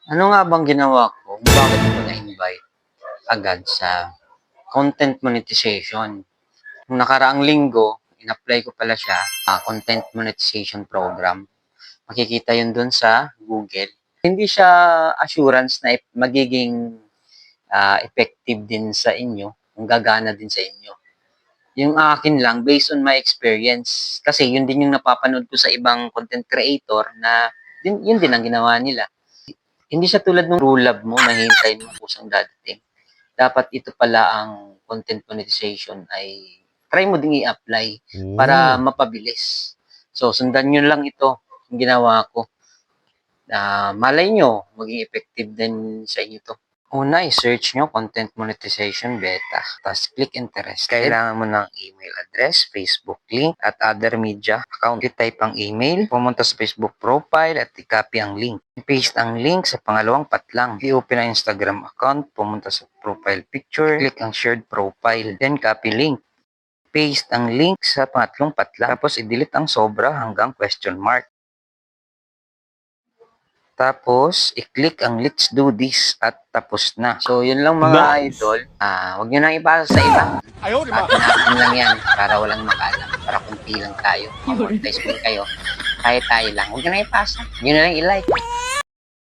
Ano nga bang ginawa ko? Bakit ko na-invite agad sa content monetization? Nung nakaraang linggo, in-apply ko pala siya, content monetization program. Makikita yun dun sa Google. Hindi siya assurance na magiging effective din sa inyo, kung gagana din sa inyo. Yung akin lang, based on my experience, kasi yun din yung napapanood ko sa ibang content creator na yun din ang ginawa nila. Hindi siya tulad ng true love mo na hintayin mo kusang dadating. Dapat ito pala ang content monetization ay try mo ding i-apply para mapabilis. So, sundan nyo lang ito yung ginawa ko. Malay nyo, maging effective din sa inyo to. Una, i-search nyo content monetization beta. Tapos, click interested. Kailangan mo ng email address, Facebook link, at other media account. I-type ang email, pumunta sa Facebook profile, at i-copy ang link. I-paste ang link sa pangalawang patlang. I-open ang Instagram account, pumunta sa profile picture, click ang shared profile, then copy link. Paste ang link sa pangatlong patlang. Tapos, i-delete ang sobra hanggang question mark. Tapos, i-click ang let's do this at tapos na. So, yun lang mga idol. Huwag nyo nang ipasa sa iba. Atin lang yan para walang makaalam. Para kunti lang tayo. Monetize mo kayo. Tayo lang. Huwag nyo nang ipasa. Huwag nyo na lang i-like.